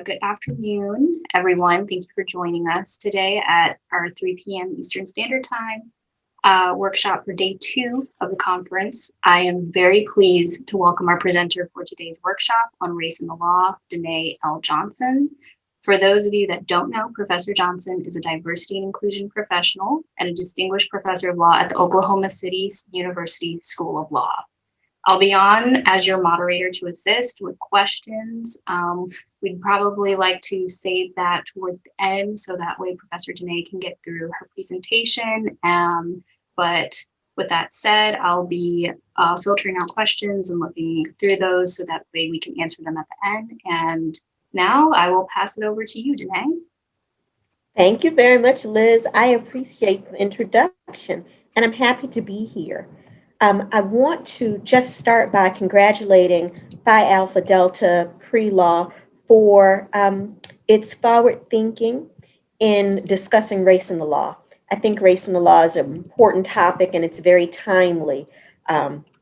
Good afternoon, everyone. Thank you for joining us today at our 3 p.m. Eastern Standard Time workshop for day 2 of the conference. I am very pleased to welcome our presenter for today's workshop on race and the law, Danné L. Johnson. For those of you that don't know, Professor Johnson is a diversity and inclusion professional and a distinguished professor of law at the Oklahoma City University School of Law. I'll be on as your moderator to assist with questions. We'd probably like to save that towards the end so that way Professor Danné can get through her presentation. But with that said, I'll be filtering out questions and looking through those so that way we can answer them at the end. And now I will pass it over to you, Danné. Thank you very much, Liz. I appreciate the introduction, and I'm happy to be here. I want to just start by congratulating Phi Alpha Delta Pre-Law for its forward thinking in discussing race in the law. I think race in the law is an important topic, and it's very timely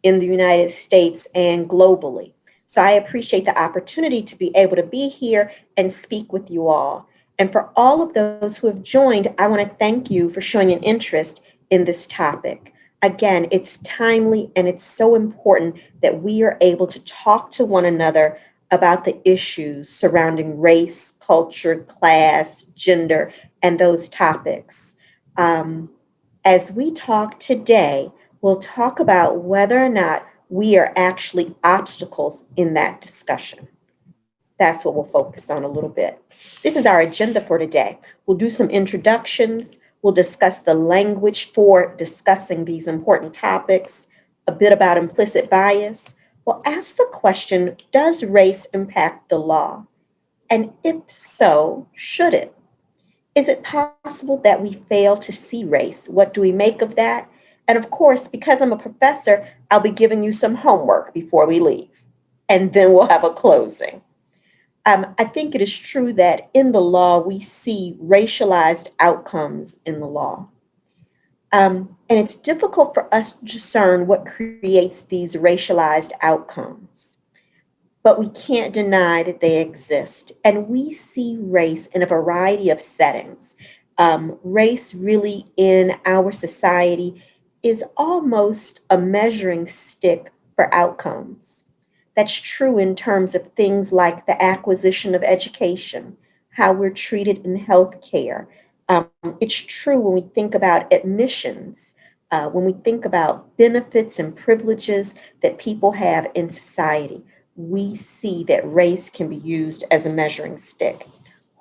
in the United States and globally. So I appreciate the opportunity to be able to be here and speak with you all. And for all of those who have joined, I want to thank you for showing an interest in this topic. Again, it's timely and it's so important that we are able to talk to one another about the issues surrounding race, culture, class, gender, and those topics. As we talk today, we'll talk about whether or not we are actually obstacles in that discussion. That's what we'll focus on a little bit. This is our agenda for today. We'll do some introductions. We'll discuss the language for discussing these important topics, a bit about implicit bias. We'll ask the question, does race impact the law? And if so, should it? Is it possible that we fail to see race? What do we make of that? And of course, because I'm a professor, I'll be giving you some homework before we leave. And then we'll have a closing. I think it is true that in the law, we see racialized outcomes in the law. And it's difficult for us to discern what creates these racialized outcomes. But we can't deny that they exist. And we see race in a variety of settings. Race really in our society is almost a measuring stick for outcomes. That's true in terms of things like the acquisition of education, how we're treated in healthcare. It's true when we think about admissions, when we think about benefits and privileges that people have in society. We see that race can be used as a measuring stick.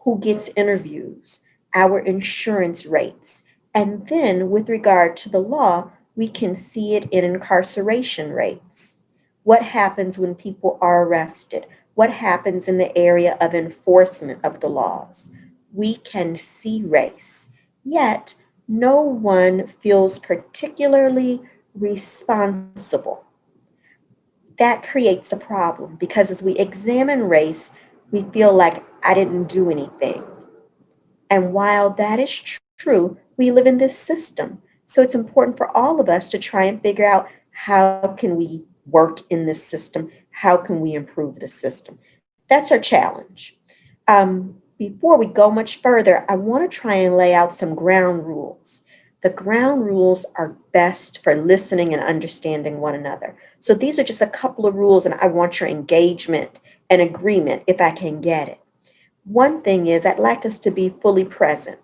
Who gets interviews, our insurance rates, and then with regard to the law, we can see it in incarceration rates. What happens when people are arrested? What happens in the area of enforcement of the laws? We can see race, yet no one feels particularly responsible. That creates a problem because as we examine race, we feel like I didn't do anything. And while that is true, we live in this system. So it's important for all of us to try and figure out how can we work in this system? How can we improve the system? That's our challenge. Before we go much further, I want to try and lay out some ground rules. The ground rules are best for listening and understanding one another. So these are just a couple of rules, and I want your engagement and agreement if I can get it. One thing is, I'd like us to be fully present.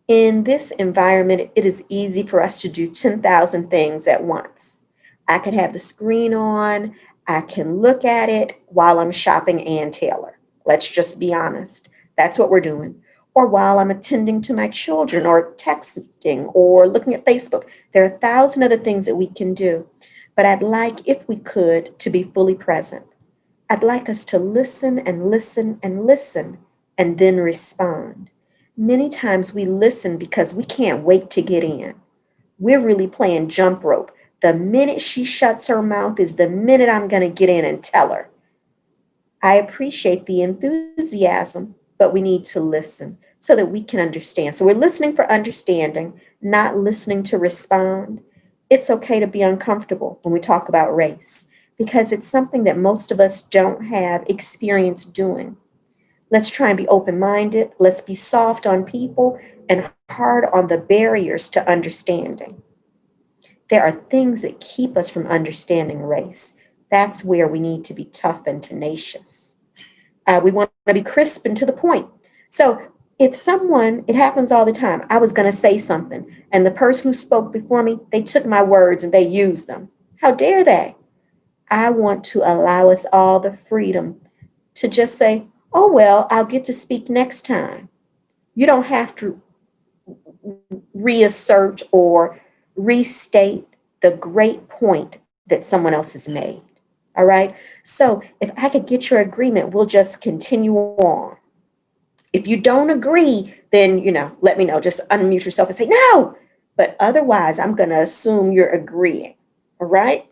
In this environment, it is easy for us to do 10,000 things at once. I could have the screen on, I can look at it while I'm shopping Ann Taylor. Let's just be honest. That's what we're doing. Or while I'm attending to my children or texting or looking at Facebook. There are 1,000 other things that we can do. But I'd like, if we could, to be fully present. I'd like us to listen and listen and listen and then respond. Many times we listen because we can't wait to get in. We're really playing jump rope. The minute she shuts her mouth is the minute I'm going to get in and tell her. I appreciate the enthusiasm, but we need to listen so that we can understand. So we're listening for understanding, not listening to respond. It's okay to be uncomfortable when we talk about race because it's something that most of us don't have experience doing. Let's try and be open minded. Let's be soft on people and hard on the barriers to understanding. There are things that keep us from understanding race. That's where we need to be tough and tenacious. We want to be crisp and to the point. So if someone, it happens all the time, I was going to say something, and the person who spoke before me, they took my words and they used them. How dare they? I want to allow us all the freedom to just say, oh, well, I'll get to speak next time. You don't have to reassert or restate the great point that someone else has made. All right. So if I could get your agreement, we'll just continue on. If you don't agree, then, let me know. Just unmute yourself and say no. But otherwise, I'm going to assume you're agreeing. All right.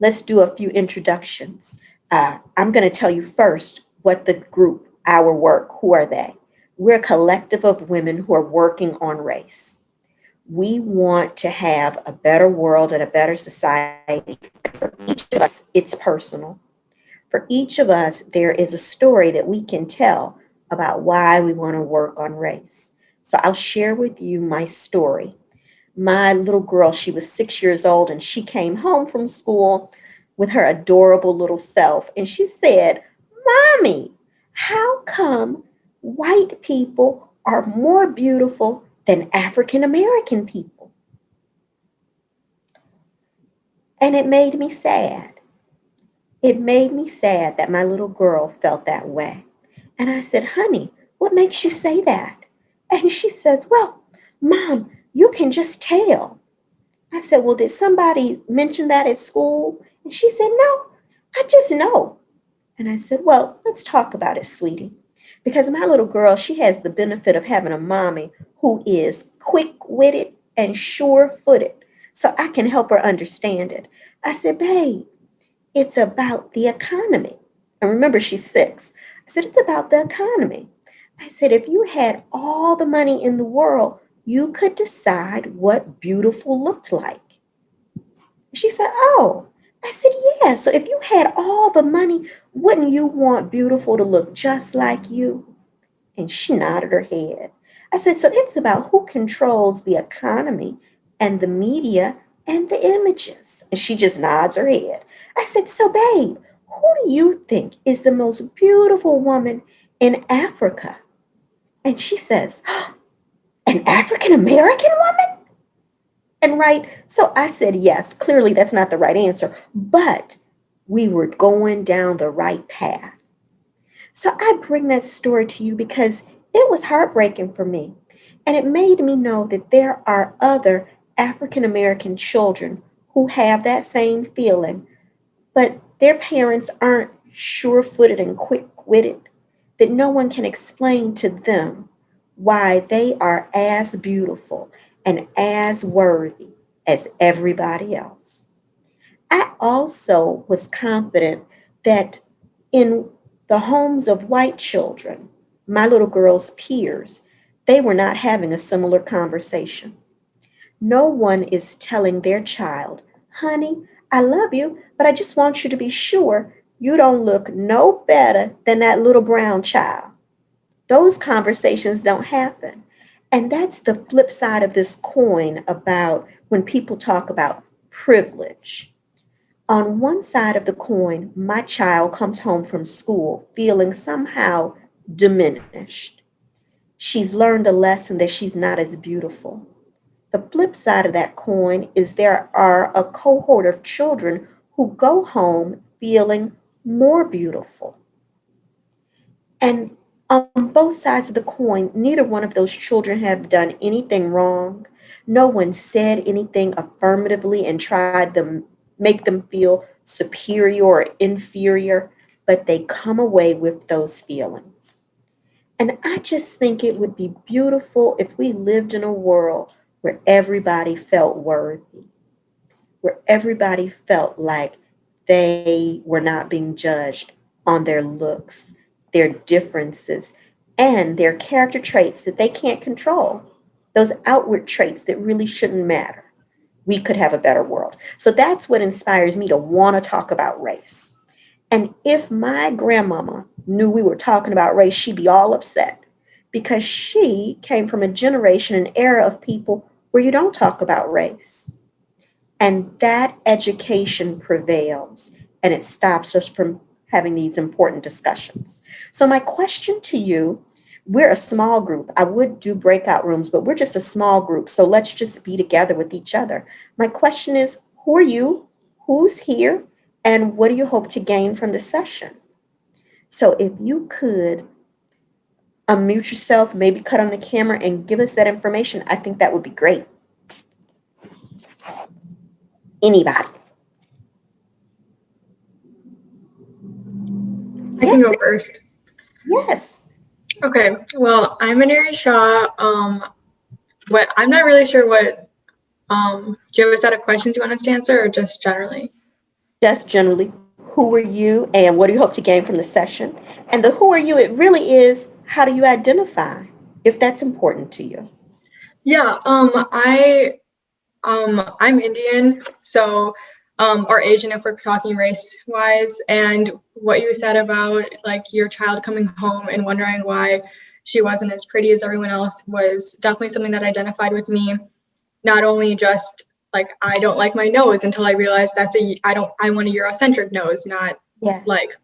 Let's do a few introductions. I'm going to tell you first what the group, our work, who are they? We're a collective of women who are working on race. We want to have a better world and a better society. For each of us, it's personal. For each of us, there is a story that we can tell about why we want to work on race. So I'll share with you my story. My little girl, she was 6 years old, and she came home from school with her adorable little self. And she said, Mommy, how come white people are more beautiful than African American people? And it made me sad. It made me sad that my little girl felt that way. And I said, Honey, what makes you say that? And she says, Well, Mom, you can just tell. I said, Well, did somebody mention that at school? And she said, No, I just know. And I said, Well, let's talk about it, sweetie. Because my little girl, she has the benefit of having a mommy who is quick witted and sure footed. So I can help her understand it. I said, Babe, it's about the economy. And remember, she's 6. I said, It's about the economy. I said, If you had all the money in the world, you could decide what beautiful looked like. She said, Oh. I said, Yeah. So if you had all the money, wouldn't you want beautiful to look just like you? And she nodded her head. I said, So it's about who controls the economy and the media and the images. And she just nods her head. I said, So, babe, who do you think is the most beautiful woman in Africa? And she says, An African American woman? And right, so I said, yes, clearly that's not the right answer, but we were going down the right path. So I bring that story to you because it was heartbreaking for me. And it made me know that there are other African American children who have that same feeling, but their parents aren't sure footed and quick witted, that no one can explain to them why they are as beautiful and as worthy as everybody else. I also was confident that in the homes of white children, my little girl's peers, they were not having a similar conversation. No one is telling their child, Honey, I love you, but I just want you to be sure you don't look no better than that little brown child. Those conversations don't happen. And that's the flip side of this coin about when people talk about privilege. On one side of the coin, my child comes home from school feeling somehow diminished. She's learned a lesson that she's not as beautiful. The flip side of that coin is there are a cohort of children who go home feeling more beautiful. And on both sides of the coin, neither one of those children have done anything wrong. No one said anything affirmatively and tried to make them feel superior or inferior, but they come away with those feelings. And I just think it would be beautiful if we lived in a world where everybody felt worthy, where everybody felt like they were not being judged on their looks, their differences, and their character traits that they can't control, those outward traits that really shouldn't matter. We could have a better world. So that's what inspires me to want to talk about race. And if my grandmama knew we were talking about race, she'd be all upset because she came from a generation, an era of people where you don't talk about race. And that education prevails and it stops us from having these important discussions. So, my question to you, we're a small group. I would do breakout rooms, but we're just a small group. So, let's just be together with each other. My question is, who are you? Who's here? And what do you hope to gain from the session? So, if you could unmute yourself, maybe cut on the camera and give us that information, I think that would be great. Anybody? I can go first. Yes. Okay. Well, I'm Aneri Shaw. I'm not really sure what. Do you have a set of questions you want us to answer, or just generally? Just generally, who are you, and what do you hope to gain from the session? And the who are you, it really is how do you identify, if that's important to you. Yeah. I'm Indian, so or Asian if we're talking race-wise. And what you said about like your child coming home and wondering why she wasn't as pretty as everyone else was definitely something that identified with me. Not only just like I don't like my nose until I realized I want a Eurocentric nose, not like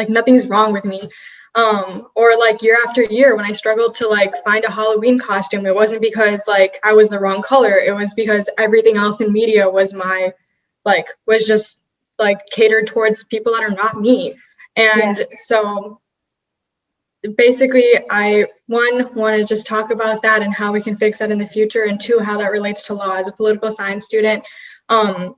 nothing's wrong with me. Or like year after year when I struggled to like find a Halloween costume, it wasn't because like I was the wrong color. It was because everything else in media was was just like catered towards people that are not me. And so basically I want to just talk about that and how we can fix that in the future, and two, how that relates to law. As a political science student, I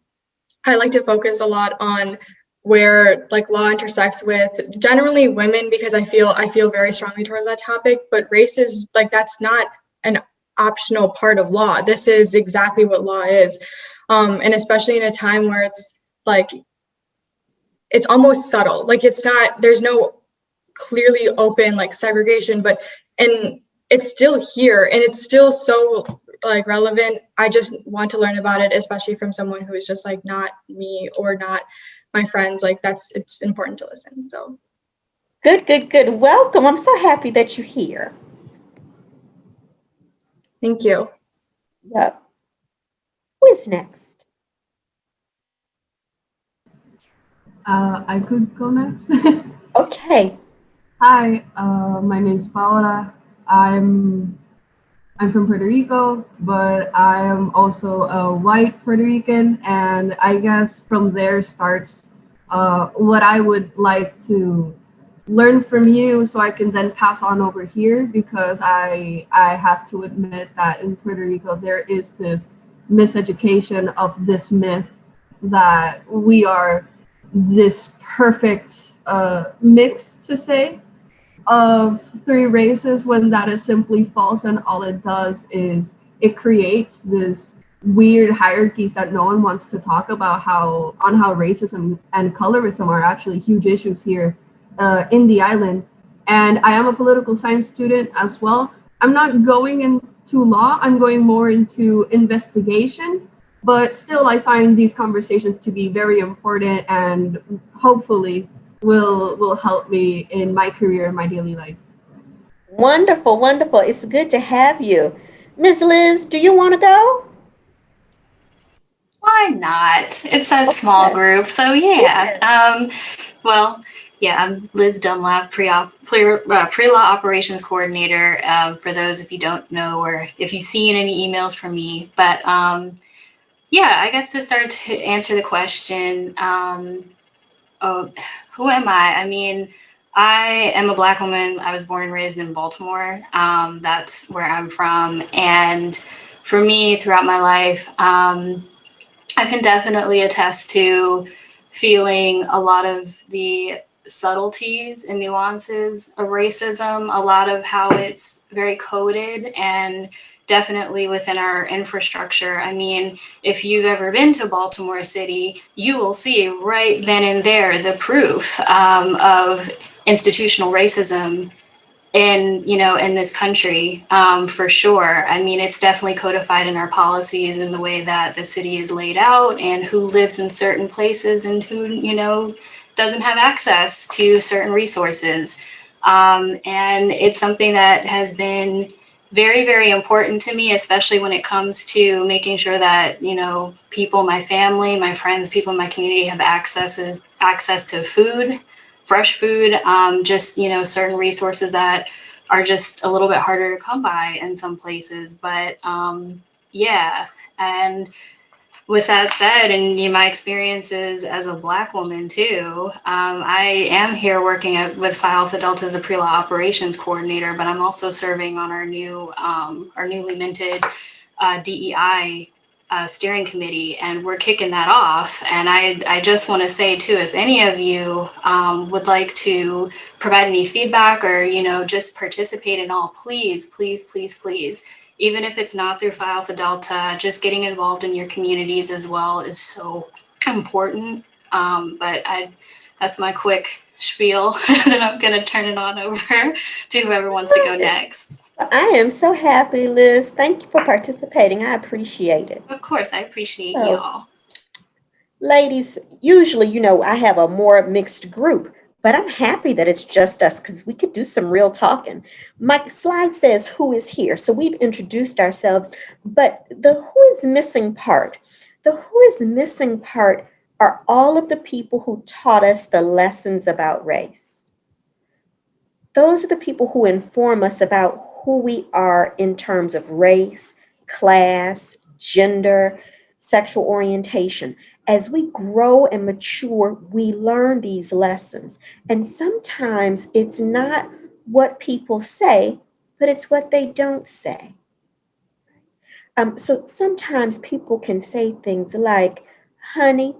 like to focus a lot on where like law intersects with generally women, because I feel very strongly towards that topic, but race is like, that's not an optional part of law. This is exactly what law is. And especially in a time where it's like, it's almost subtle, like there's no clearly open like segregation, and it's still here and it's still so like relevant. I just want to learn about it, especially from someone who is just like not me or not my friends. Like it's important to listen. So Good. Welcome. I'm so happy that you're here. Thank you. Yep. Who is next? I could go next. Okay. Hi, my name is Paola. I'm from Puerto Rico, but I am also a white Puerto Rican, and I guess from there starts what I would like to learn from you, so I can then pass on over here, because I have to admit that in Puerto Rico there is this miseducation of this myth that we are this perfect mix, to say, of three races, when that is simply false, and all it does is it creates this weird hierarchies that no one wants to talk about, how racism and colorism are actually huge issues here in the island. And I am a political science student as well. I'm not going into law, I'm going more into investigation, but still I find these conversations to be very important, and hopefully will help me in my career and my daily life. Wonderful. It's good to have you. Ms. Liz, do you want to go? Why not? It's a small group, so yeah. Well, yeah, I'm Liz Dunlap, pre-law operations coordinator. For those if you don't know, or if you've seen any emails from me, but yeah, I guess to start to answer the question, who am I? I mean, I am a Black woman. I was born and raised in Baltimore. That's where I'm from, and for me, throughout my life, I can definitely attest to feeling a lot of the subtleties and nuances of racism, a lot of how it's very coded, and definitely within our infrastructure. I mean, if you've ever been to Baltimore City, you will see right then and there the proof of institutional racism in this country, for sure. I mean, it's definitely codified in our policies in the way that the city is laid out, and who lives in certain places, and who doesn't have access to certain resources. And it's something that has been very, very important to me, especially when it comes to making sure that, you know, people, my family, my friends, people in my community have access to food, fresh food, just, you know, certain resources that are just a little bit harder to come by in some places. But yeah, and with that said, and my experiences as a Black woman too, I am here working with Phi Alpha Delta as a pre-law operations coordinator, but I'm also serving on our newly minted DEI steering committee, and we're kicking that off. And I just want to say too, if any of you would like to provide any feedback or, you know, just participate in all, please, please, please, please. Even if it's not through Phi Alpha Delta, just getting involved in your communities as well is so important. That's my quick spiel. Then I'm going to turn it on over to whoever wants to go next. I am so happy, Liz. Thank you for participating. I appreciate it. Of course, I appreciate So, y'all. ladies, usually, you know, I have a more mixed group, but I'm happy that it's just us because we could do some real talking. My slide says who is here. So we've introduced ourselves, but the who is missing part, the who is missing part are all of the people who taught us the lessons about race. Those are the people who inform us about who we are in terms of race, class, gender, sexual orientation. As we grow and mature, we learn these lessons. And sometimes it's not what people say, but it's what they don't say. So sometimes people can say things like, honey,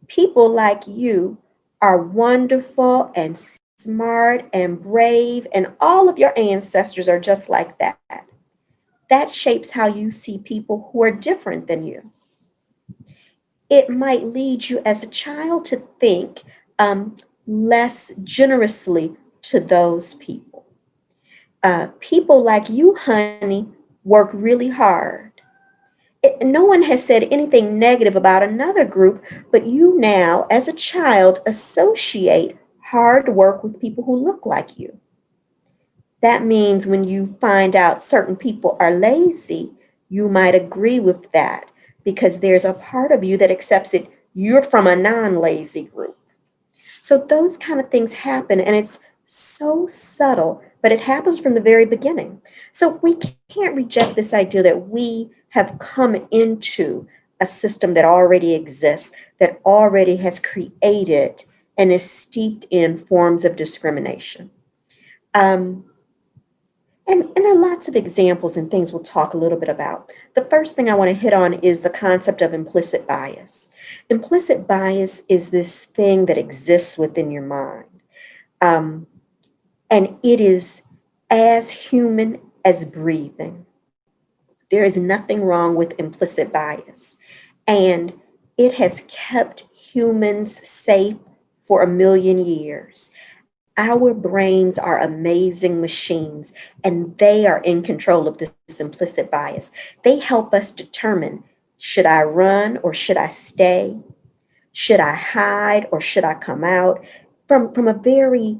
people like you are wonderful and smart and brave, and all of your ancestors are just like that. That shapes how you see people who are different than you. It might lead you as a child to think less generously to those people. People like you, honey, work really hard. No one has said anything negative about another group, but you now, as a child, associate hard work with people who look like you. That means when you find out certain people are lazy, you might agree with that because there's a part of you that accepts it. You're from a non-lazy group. So those kind of things happen, and it's so subtle, but it happens from the very beginning. So we can't reject this idea that we have come into a system that already exists, that already has created and is steeped in forms of discrimination. And there are lots of examples and things we'll talk a little bit about. The first thing I want to hit on is the concept of implicit bias. Implicit bias is this thing that exists within your mind. And it is as human as breathing. There is nothing wrong with implicit bias. And it has kept humans safe for 1,000,000 years. Our brains are amazing machines, and they are in control of this implicit bias. They help us determine, should I run or should I stay? Should I hide or should I come out? From a very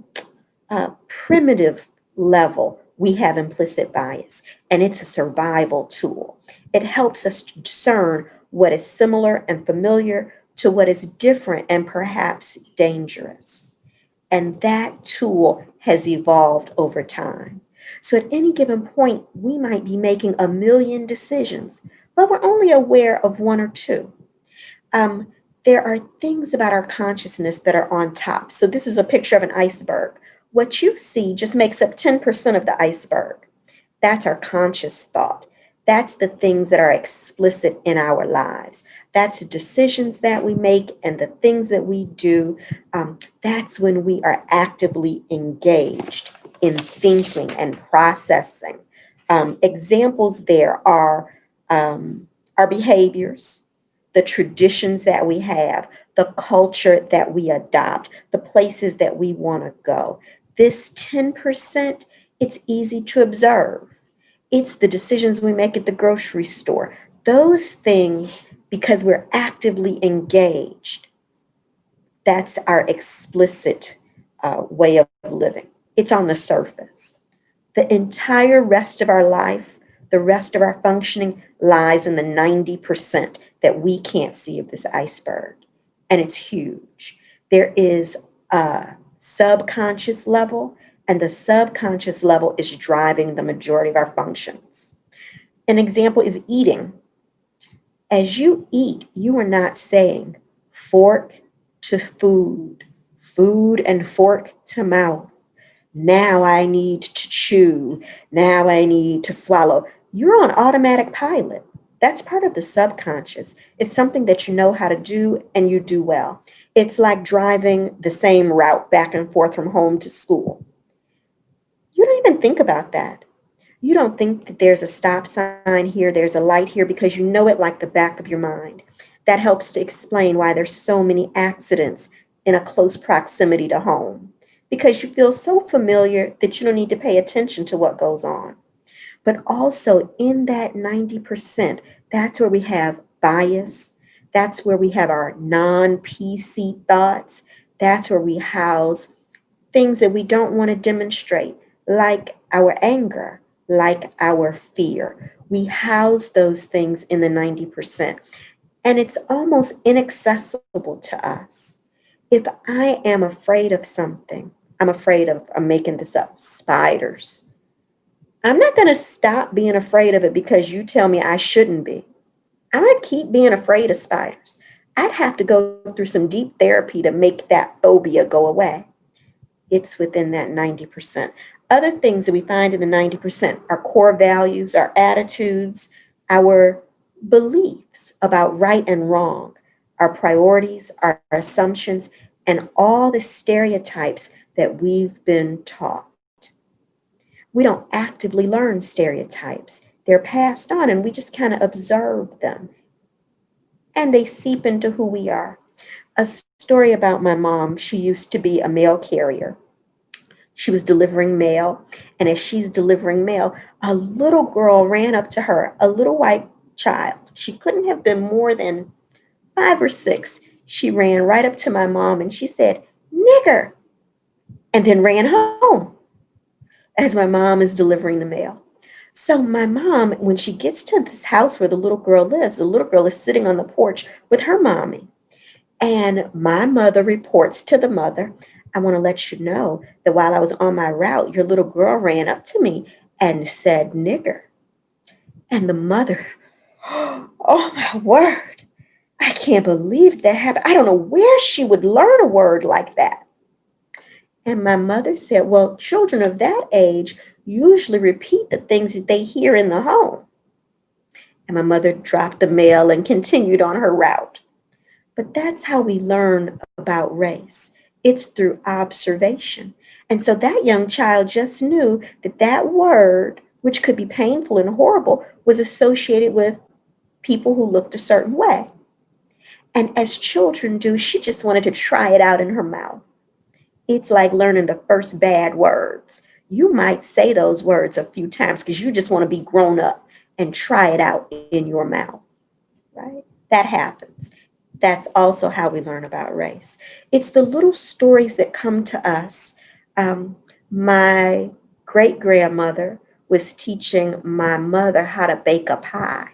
primitive level, we have implicit bias, and it's a survival tool. It helps us to discern what is similar and familiar to what is different and perhaps dangerous. And that tool has evolved over time. So at any given point, we might be making 1,000,000 decisions, but we're only aware of one or two. There are things about our consciousness that are on top. So this is a picture of an iceberg. What you see just makes up 10% of the iceberg. That's our conscious thought. That's the things that are explicit in our lives. That's the decisions that we make and the things that we do. That's when we are actively engaged in thinking and processing. Examples there are our behaviors, the traditions that we have, the culture that we adopt, the places that we want to go. This 10%, it's easy to observe. It's the decisions we make at the grocery store. Those things, because we're actively engaged, That's our explicit way of living. It's on the surface. The entire rest of our life, the rest of our functioning lies in the 90% that we can't see of this iceberg. And it's huge. There is a subconscious level, and the subconscious level is driving the majority of our functions. An example is eating. As you eat, you are not saying fork to food, food and fork to mouth. Now I need to chew. Now I need to swallow. You're on automatic pilot. That's part of the subconscious. It's something that you know how to do and you do well. It's like driving the same route back and forth from home to school. You don't even think about that. You don't think that there's a stop sign here, there's a light here, because you know it like the back of your mind. That helps to explain why there's so many accidents in a close proximity to home, because you feel so familiar that you don't need to pay attention to what goes on. But also in that 90%, that's where we have bias. That's where we have our non-PC thoughts. That's where we house things that we don't want to demonstrate, like our anger, like our fear. We house those things in the 90%, and it's almost inaccessible to us. If I am afraid of something, I'm making this up, spiders. I'm not going to stop being afraid of it because you tell me I shouldn't be. I'm going to keep being afraid of spiders. I'd have to go through some deep therapy to make that phobia go away. It's within that 90%. Other things that we find in the 90% are core values, our attitudes, our beliefs about right and wrong, our priorities, our assumptions, and all the stereotypes that we've been taught. We don't actively learn stereotypes. They're passed on and we just kind of observe them, and they seep into who we are. A story about my mom: she used to be a mail carrier. She was delivering mail, and as she's delivering mail, a little girl ran up to her, a little white child. She couldn't have been more than 5 or 6. She ran right up to my mom and she said, "Nigger," and then ran home as my mom is delivering the mail. So my mom, when she gets to this house where the little girl lives, the little girl is sitting on the porch with her mommy. And my mother reports to the mother, "I want to let you know that while I was on my route, your little girl ran up to me and said nigger." And the mother, "Oh my word, I can't believe that happened. I don't know where she would learn a word like that." And my mother said, "Well, children of that age usually repeat the things that they hear in the home." And my mother dropped the mail and continued on her route. But that's how we learn about race. It's through observation. And so that young child just knew that that word, which could be painful and horrible, was associated with people who looked a certain way. And as children do, she just wanted to try it out in her mouth. It's like learning the first bad words. You might say those words a few times because you just want to be grown up and try it out in your mouth, right? That happens. That's also how we learn about race. It's the little stories that come to us. My great grandmother was teaching my mother how to bake a pie.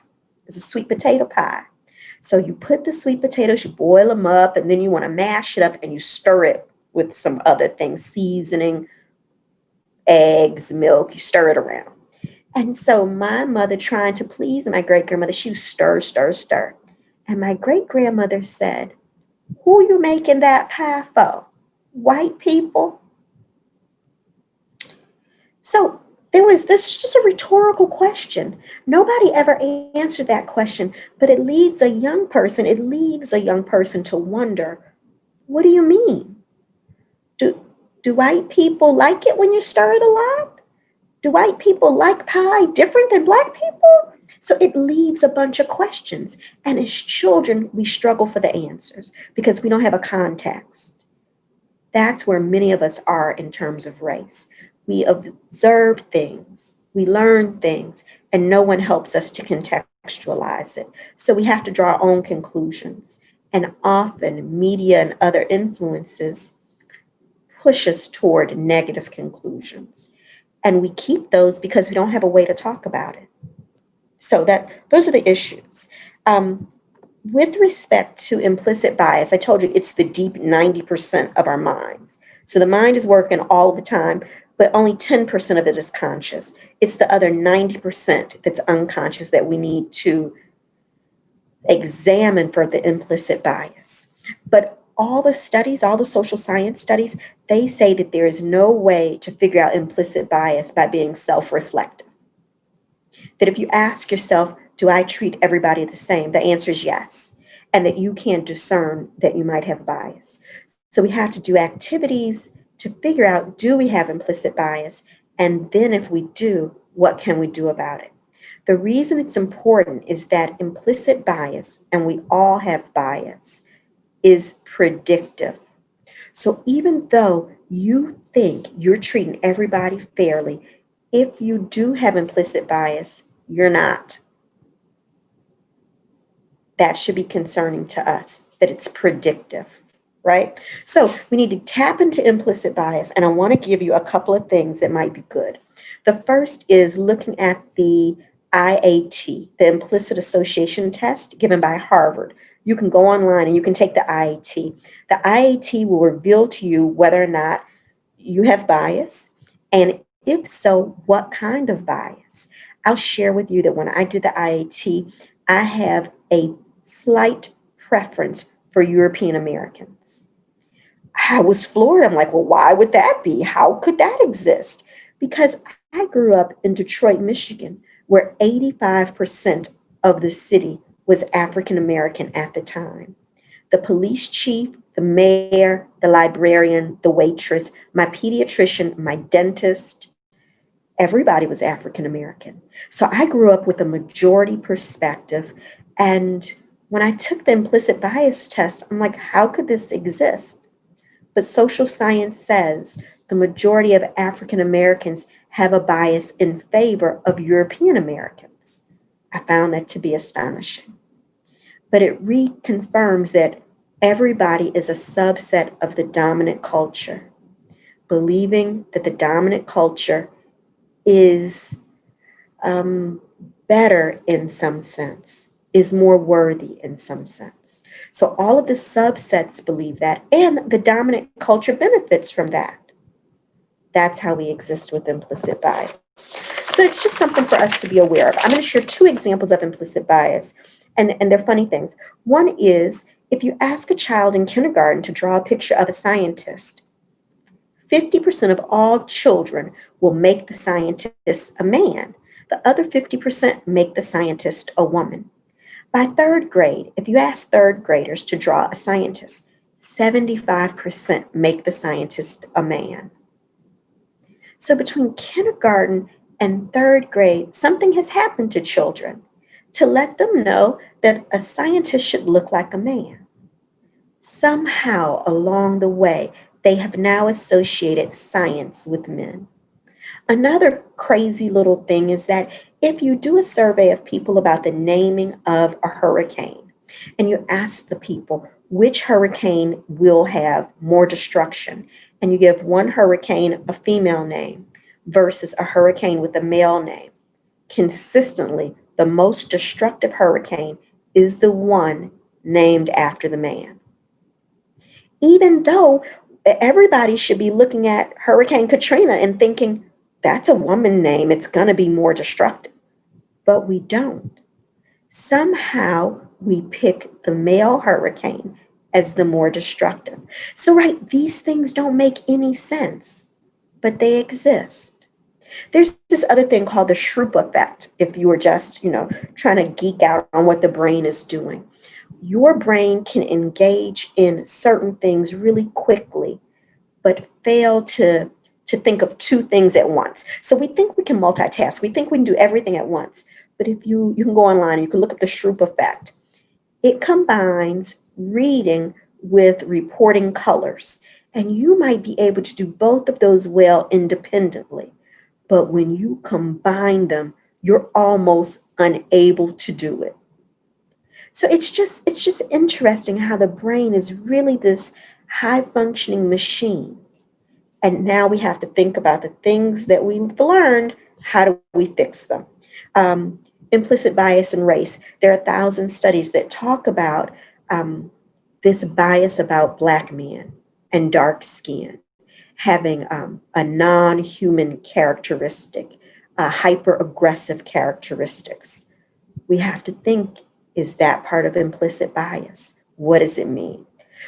It's a sweet potato pie. So you put the sweet potatoes, you boil them up, and then you want to mash it up and you stir it with some other things, seasoning, eggs, milk, you stir it around. And so my mother, trying to please my great grandmother, she would stir, stir, stir. And my great grandmother said, "Who you making that pie for? White people?" So this is just a rhetorical question. Nobody ever answered that question, but it leaves a young person to wonder, what do you mean? Do white people like it when you stir it a lot? Do white people like pie different than black people? So it leaves a bunch of questions. And as children, we struggle for the answers because we don't have a context. That's where many of us are in terms of race. We observe things, we learn things, and no one helps us to contextualize it. So we have to draw our own conclusions. And often media and other influences push us toward negative conclusions. And we keep those because we don't have a way to talk about it. So those are the issues. With respect to implicit bias, I told you it's the deep 90% of our minds. So the mind is working all the time, but only 10% of it is conscious. It's the other 90% that's unconscious that we need to examine for the implicit bias. But all the studies, all the social science studies, they say that there is no way to figure out implicit bias by being self-reflective. That if you ask yourself, do I treat everybody the same? The answer is yes. And that you can discern that you might have bias. So we have to do activities to figure out, do we have implicit bias? And then if we do, what can we do about it? The reason it's important is that implicit bias, and we all have bias, is predictive. So even though you think you're treating everybody fairly, if you do have implicit bias, you're not. That should be concerning to us, that it's predictive, right? So we need to tap into implicit bias, and I want to give you a couple of things that might be good. The first is looking at the IAT, the implicit association test given by Harvard. You can go online and you can take the IAT. The IAT will reveal to you whether or not you have bias, and if so, what kind of bias. I'll share with you that when I did the IAT, I have a slight preference for European Americans. I was floored. I'm like, well, why would that be? How could that exist? Because I grew up in Detroit, Michigan, where 85% of the city was African American at the time. The police chief, the mayor, the librarian, the waitress, my pediatrician, my dentist, everybody was African American. So I grew up with a majority perspective. And when I took the implicit bias test, I'm like, how could this exist? But social science says the majority of African Americans have a bias in favor of European Americans. I found that to be astonishing. But it reconfirms that everybody is a subset of the dominant culture, believing that the dominant culture is better in some sense, is more worthy in some sense. So all of the subsets believe that, and the dominant culture benefits from that. That's how we exist with implicit bias. So it's just something for us to be aware of. I'm going to share two examples of implicit bias, and they're funny things. One is if you ask a child in kindergarten to draw a picture of a scientist, 50% of all children will make the scientist a man. The other 50% make the scientist a woman. By third grade, if you ask third graders to draw a scientist, 75% make the scientist a man. So between kindergarten and third grade, something has happened to children to let them know that a scientist should look like a man. Somehow along the way, they have now associated science with men. Another crazy little thing is that if you do a survey of people about the naming of a hurricane, and you ask the people which hurricane will have more destruction, and you give one hurricane a female name versus a hurricane with a male name, consistently, the most destructive hurricane is the one named after the man. Even though everybody should be looking at Hurricane Katrina and thinking, that's a woman name, it's going to be more destructive. But we don't. Somehow we pick the male hurricane as the more destructive. So, right, these things don't make any sense, but they exist. There's this other thing called the Shroop effect, if you were just, trying to geek out on what the brain is doing. Your brain can engage in certain things really quickly, but fail to think of two things at once. So we think we can multitask. We think we can do everything at once. But if you can go online, you can look up the Shroop effect. It combines reading with reporting colors. And you might be able to do both of those well independently. But when you combine them, you're almost unable to do it. So it's just interesting how the brain is really this high functioning machine. And now we have to think about the things that we've learned. How do we fix them? Um, Implicit bias and race. There are 1,000 studies that talk about this bias about Black men and dark skin having a non human characteristic, hyper aggressive characteristics. We have to think, is that part of implicit bias? What does it mean?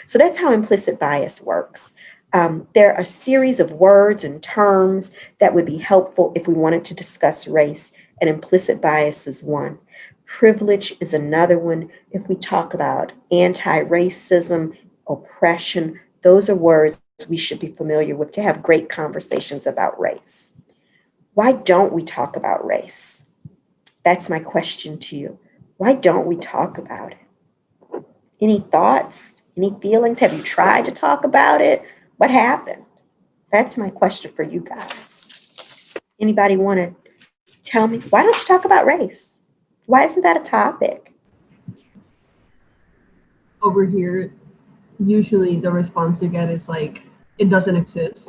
So that's how implicit bias works. There are a series of words and terms that would be helpful if we wanted to discuss race, and implicit bias is one. Privilege is another one. If we talk about anti racism, oppression, those are words we should be familiar with to have great conversations about race. Why don't we talk about race? That's my question to you. Why don't we talk about it? Any thoughts? Any feelings? Have you tried to talk about it? What happened? That's my question for you guys. Anybody want to tell me? Why don't you talk about race? Why isn't that a topic? Over here, usually the response you get is like, it doesn't exist.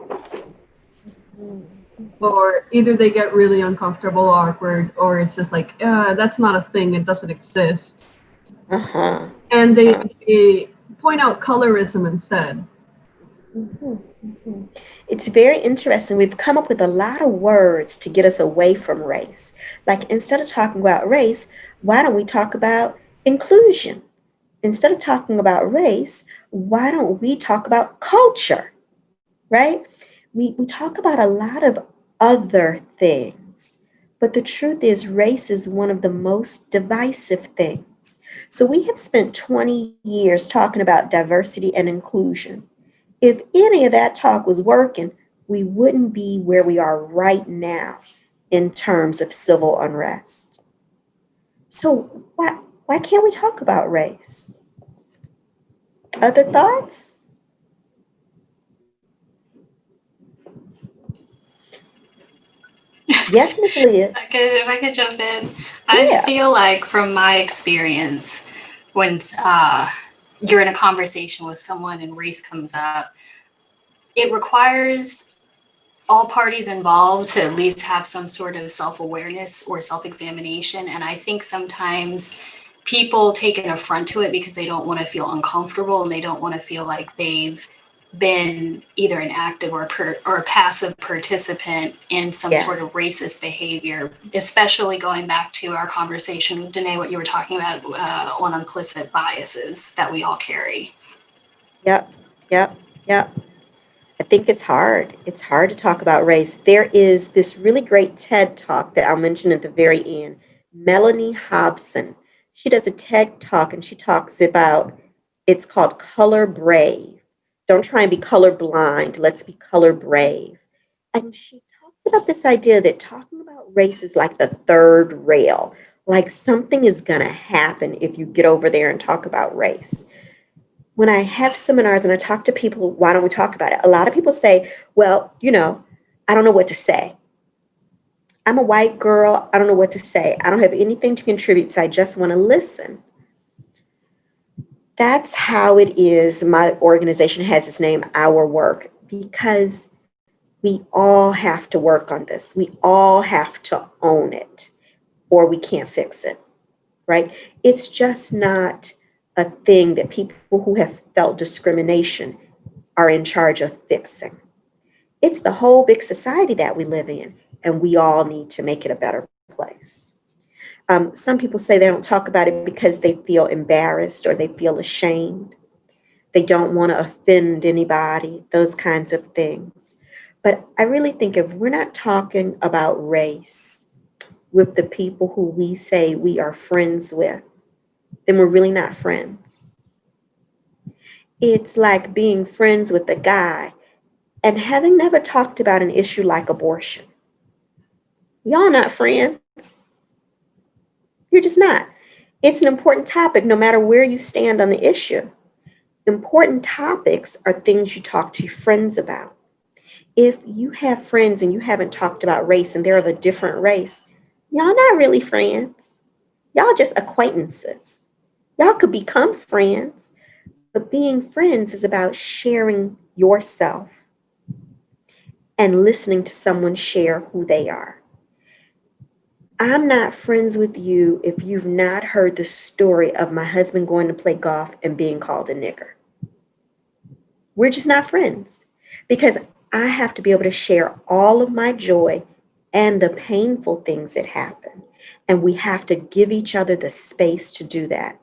Or either they get really uncomfortable, awkward, or it's just like, that's not a thing, it doesn't exist. Uh-huh. And they point out colorism instead. Mhm, mhm. It's very interesting. We've come up with a lot of words to get us away from race. Like instead of talking about race, why don't we talk about inclusion? Instead of talking about race, why don't we talk about culture, right? We talk about a lot of other things, but the truth is, race is one of the most divisive things. So we have spent 20 years talking about diversity and inclusion. If any of that talk was working, we wouldn't be where we are right now in terms of civil unrest. So why can't we talk about race? Other thoughts? Yes, Miss Leah. If I could jump in, I Yeah. feel like from my experience, when you're in a conversation with someone and race comes up, it requires all parties involved to at least have some sort of self-awareness or self-examination. And I think sometimes people take an affront to it because they don't want to feel uncomfortable and they don't want to feel like they've been either an active or a passive participant in some Yeah. sort of racist behavior, especially going back to our conversation, Danné, what you were talking about on implicit biases that we all carry. Yep. Yep. Yep. I think it's hard. It's hard to talk about race. There is this really great TED talk that I'll mention at the very end. Melanie Hobson. She does a TED talk and she talks about it's called Color Brave. Don't try and be color blind. Let's be color brave. And she talks about this idea that talking about race is like the third rail. Like something is going to happen if you get over there and talk about race. When I have seminars and I talk to people, why don't we talk about it? A lot of people say, well, I don't know what to say. I'm a white girl. I don't know what to say. I don't have anything to contribute, so I just want to listen. That's how it is. My organization has its name, Our Work, because we all have to work on this. We all have to own it, or we can't fix it, right? It's just not a thing that people who have felt discrimination are in charge of fixing. It's the whole big society that we live in, and we all need to make it a better place. Some people say they don't talk about it because they feel embarrassed or they feel ashamed. They don't want to offend anybody, those kinds of things. But I really think if we're not talking about race with the people who we say we are friends with, then we're really not friends. It's like being friends with a guy and having never talked about an issue like abortion. Y'all not friends. You're just not. It's an important topic no matter where you stand on the issue. Important topics are things you talk to your friends about. If you have friends and you haven't talked about race and they're of a different race, y'all not really friends. Y'all just acquaintances. Y'all could become friends, but being friends is about sharing yourself and listening to someone share who they are. I'm not friends with you if you've not heard the story of my husband going to play golf and being called a nigger. We're just not friends because I have to be able to share all of my joy and the painful things that happen. And we have to give each other the space to do that.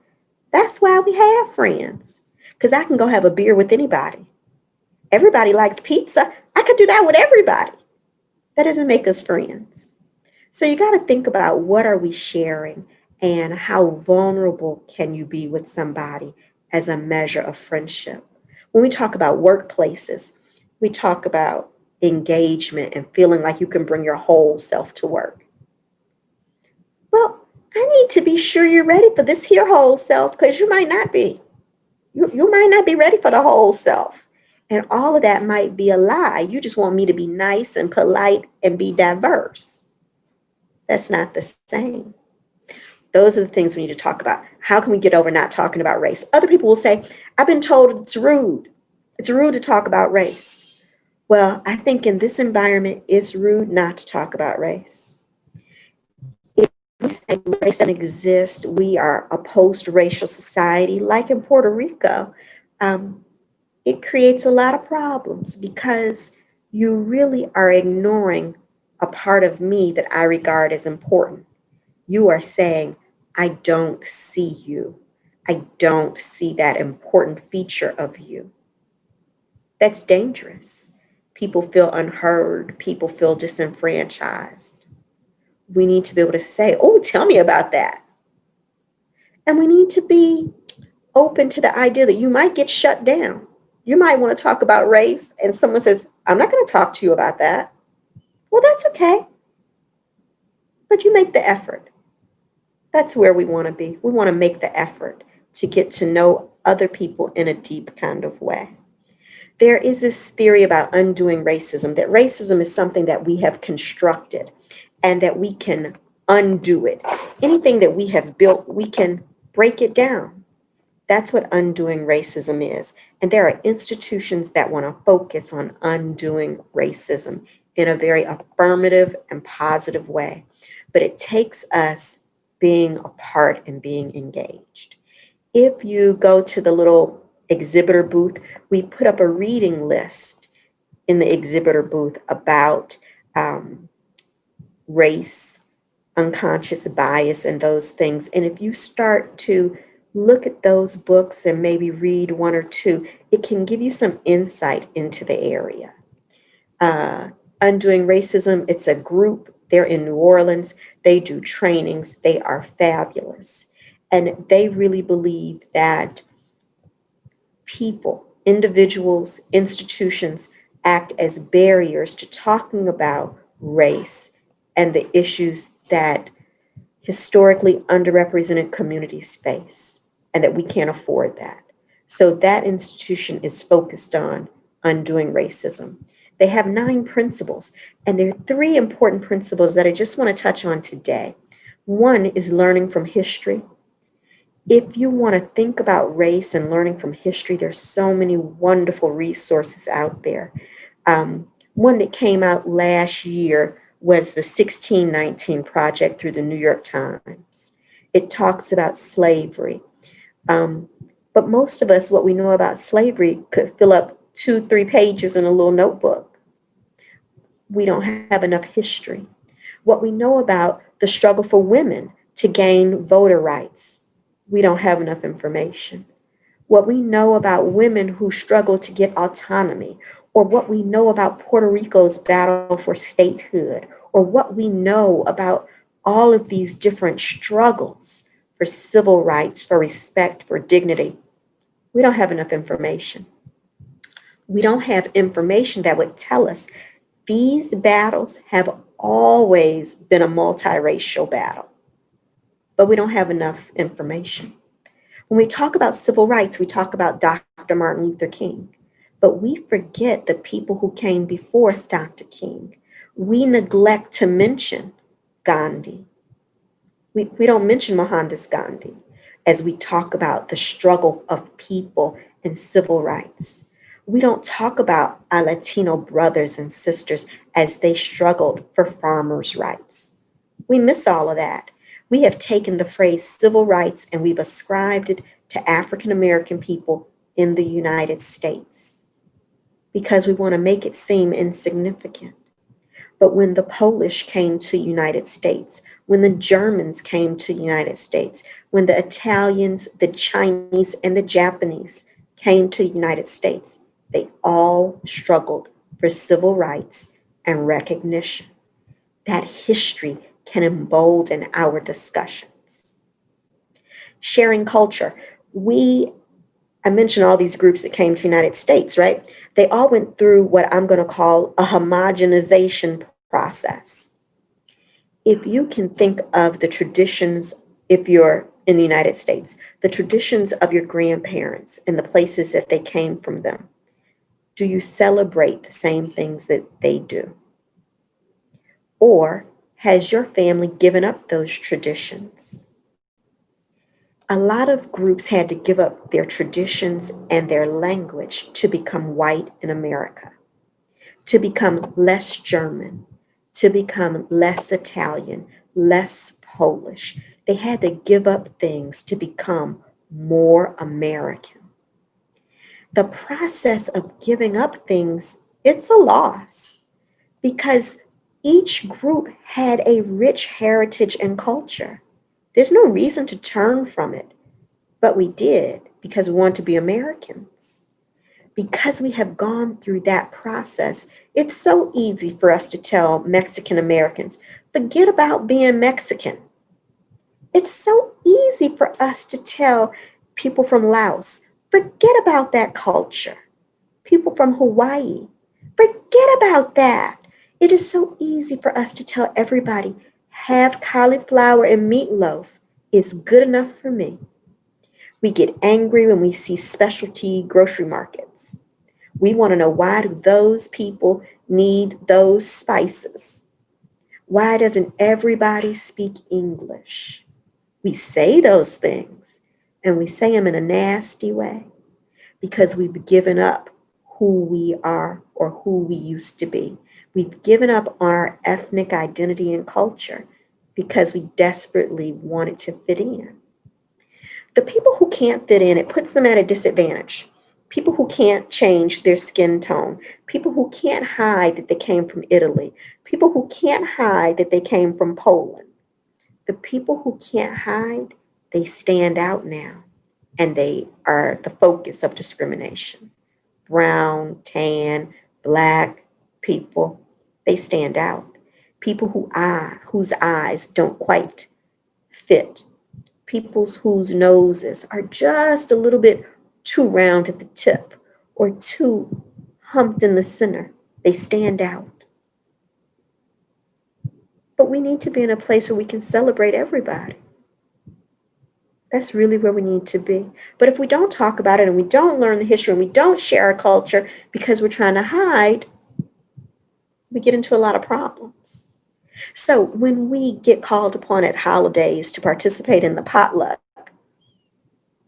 That's why we have friends, because I can go have a beer with anybody. Everybody likes pizza. I could do that with everybody. That doesn't make us friends. So you got to think about what are we sharing and how vulnerable can you be with somebody as a measure of friendship. When we talk about workplaces, we talk about engagement and feeling like you can bring your whole self to work. Well, I need to be sure you're ready for this here whole self because you might not be. You might not be ready for the whole self. And all of that might be a lie. You just want me to be nice and polite and be diverse. That's not the same. Those are the things we need to talk about. How can we get over not talking about race? Other people will say, I've been told it's rude. It's rude to talk about race. Well, I think in this environment, it's rude not to talk about race. If we say race doesn't exist, we are a post-racial society, like in Puerto Rico, it creates a lot of problems because you really are ignoring a part of me that I regard as important. You are saying, I don't see you. I don't see that important feature of you. That's dangerous. People feel unheard. People feel disenfranchised. We need to be able to say, oh, tell me about that. And we need to be open to the idea that you might get shut down. You might want to talk about race, and someone says, I'm not going to talk to you about that. Well, that's okay. But you make the effort. That's where we want to be. We want to make the effort to get to know other people in a deep kind of way. There is this theory about undoing racism, that racism is something that we have constructed and that we can undo it. Anything that we have built, we can break it down. That's what undoing racism is. And there are institutions that want to focus on undoing racism in a very affirmative and positive way. But it takes us being a part and being engaged. If you go to the little exhibitor booth, we put up a reading list in the exhibitor booth about race, unconscious bias, and those things. And if you start to look at those books and maybe read one or two, it can give you some insight into the area. Undoing Racism, it's a group. They're in New Orleans. They do trainings. They are fabulous. And they really believe that people, individuals, institutions act as barriers to talking about race and the issues that historically underrepresented communities face, and that we can't afford that. So that institution is focused on undoing racism. They have 9 principles, and there are 3 important principles that I just want to touch on today. One is learning from history. If you want to think about race and learning from history, there's so many wonderful resources out there. One that came out last year was the 1619 Project through the New York Times. It talks about slavery. But most of us, what we know about slavery could fill up 2-3 pages in a little notebook. We don't have enough history. What we know about the struggle for women to gain voter rights, we don't have enough information. What we know about women who struggle to get autonomy, or what we know about Puerto Rico's battle for statehood, or what we know about all of these different struggles for civil rights, for respect, for dignity, we don't have enough information. We don't have information that would tell us these battles have always been a multiracial battle, but we don't have enough information. When we talk about civil rights, we talk about Dr. Martin Luther King, but we forget the people who came before Dr. King. We neglect to mention Gandhi. We don't mention Mohandas Gandhi. as we talk about the struggle of people and civil rights. We don't talk about our Latino brothers and sisters as they struggled for farmers' rights. We miss all of that. We have taken the phrase civil rights and we've ascribed it to African American people in the United States because we want to make it seem insignificant. But when the Polish came to United States, when the Germans came to United States, when the Italians, the Chinese, and the Japanese came to United States, they all struggled for civil rights and recognition. That history can embolden our discussions. Sharing culture. I mentioned all these groups that came to the United States, right? They all went through what I'm going to call a homogenization process. If you can think of the traditions, if you're in the United States, the traditions of your grandparents and the places that they came from them, do you celebrate the same things that they do? Or has your family given up those traditions? A lot of groups had to give up their traditions and their language to become white in America, to become less German, to become less Italian, less Polish. They had to give up things to become more American. The process of giving up things, it's a loss because each group had a rich heritage and culture. There's no reason to turn from it, but we did because we want to be Americans. Because we have gone through that process, it's so easy for us to tell Mexican Americans, forget about being Mexican. It's so easy for us to tell people from Laos, forget about that culture. People from Hawaii, forget about that. It is so easy for us to tell everybody, have cauliflower and meatloaf is good enough for me. We get angry when we see specialty grocery markets. We want to know, why do those people need those spices? Why doesn't everybody speak English? We say those things and we say them in a nasty way because we've given up who we are or who we used to be. We've given up on our ethnic identity and culture because we desperately wanted to fit in. The people who can't fit in, it puts them at a disadvantage. People who can't change their skin tone, people who can't hide that they came from Italy, people who can't hide that they came from Poland. The people who can't hide, they stand out now, and they are the focus of discrimination. Brown, tan, black people, they stand out. People whose eyes don't quite fit. People whose noses are just a little bit too round at the tip or too humped in the center. They stand out. But we need to be in a place where we can celebrate everybody. That's really where we need to be. But if we don't talk about it and we don't learn the history and we don't share our culture because we're trying to hide, we get into a lot of problems. So when we get called upon at holidays to participate in the potluck,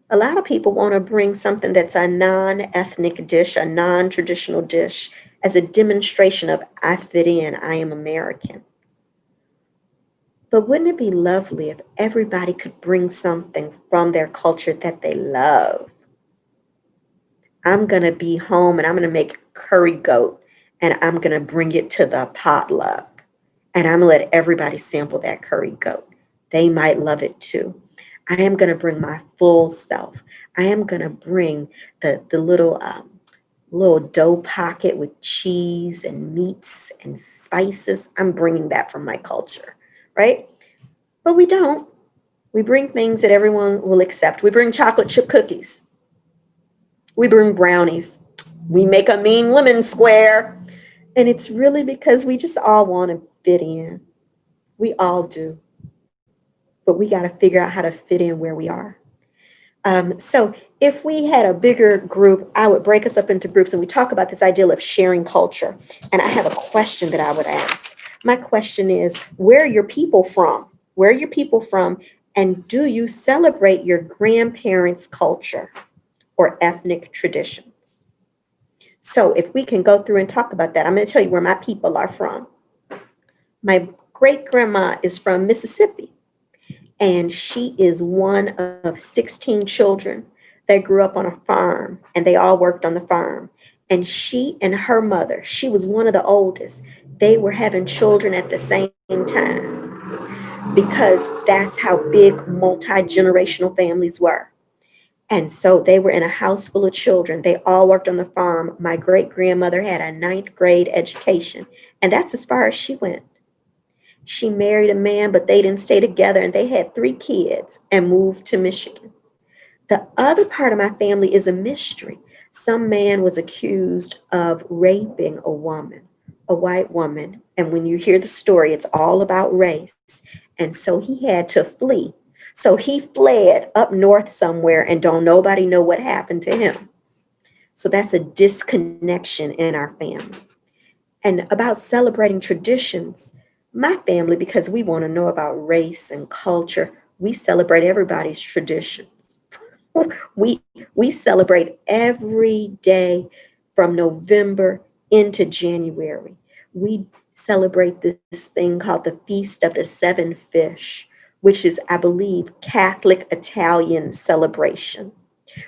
a lot of people want to bring something that's a non-ethnic dish, a non-traditional dish, as a demonstration of I fit in, I am American. But wouldn't it be lovely if everybody could bring something from their culture that they love? I'm going to be home and I'm going to make curry goat and I'm going to bring it to the potluck. And I'm going to let everybody sample that curry goat. They might love it too. I am going to bring my full self. I am going to bring the little dough pocket with cheese and meats and spices. I'm bringing that from my culture, right? But we don't. We bring things that everyone will accept. We bring chocolate chip cookies. We bring brownies. We make a mean lemon square. And it's really because we just all want to fit in. We all do. But we got to figure out how to fit in where we are. So if we had a bigger group, I would break us up into groups and we talk about this idea of sharing culture. And I have a question that I would ask. My question is, where are your people from? Where are your people from? And do you celebrate your grandparents' culture or ethnic traditions? So if we can go through and talk about that, I'm going to tell you where my people are from. My great grandma is from Mississippi, and she is one of 16 children that grew up on a farm, and they all worked on the farm. And she and her mother, she was one of the oldest, they were having children at the same time because that's how big multi-generational families were. And so they were in a house full of children. They all worked on the farm. My great grandmother had a ninth grade education, and that's as far as she went. She married a man, but they didn't stay together, and they had 3 kids and moved to Michigan. The other part of my family is a mystery. Some man was accused of raping a woman, a white woman. And when you hear the story, it's all about race. And so he had to flee. So he fled up north somewhere, and don't nobody know what happened to him. So that's a disconnection in our family. And about celebrating traditions, my family, because we want to know about race and culture, we celebrate everybody's traditions. we we celebrate every day from November into January. We celebrate this thing called the Feast of the Seven Fish, which is, I believe, Catholic Italian celebration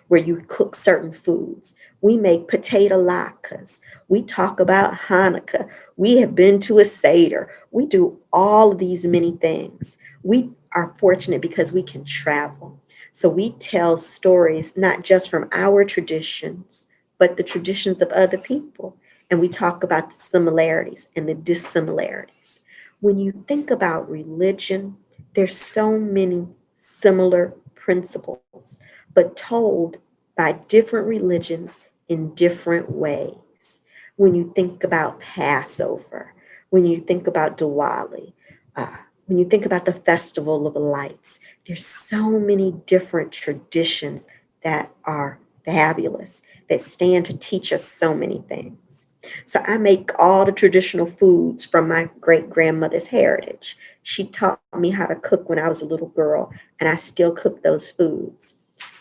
where you cook certain foods. We make potato latkes. We talk about Hanukkah. We have been to a Seder. We do all of these many things. We are fortunate because we can travel. So we tell stories not just from our traditions, but the traditions of other people. And we talk about the similarities and the dissimilarities. When you think about religion, there's so many similar principles, but told by different religions in different ways. When you think about Passover, when you think about Diwali, when you think about the Festival of Lights, there's so many different traditions that are fabulous, that stand to teach us so many things. So I make all the traditional foods from my great grandmother's heritage. She taught me how to cook when I was a little girl, and I still cook those foods.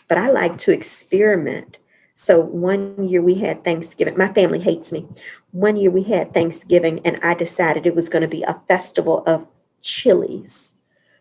But I like to experiment. So one year we had Thanksgiving. My family hates me. One year we had Thanksgiving, and I decided it was going to be a festival of chilies.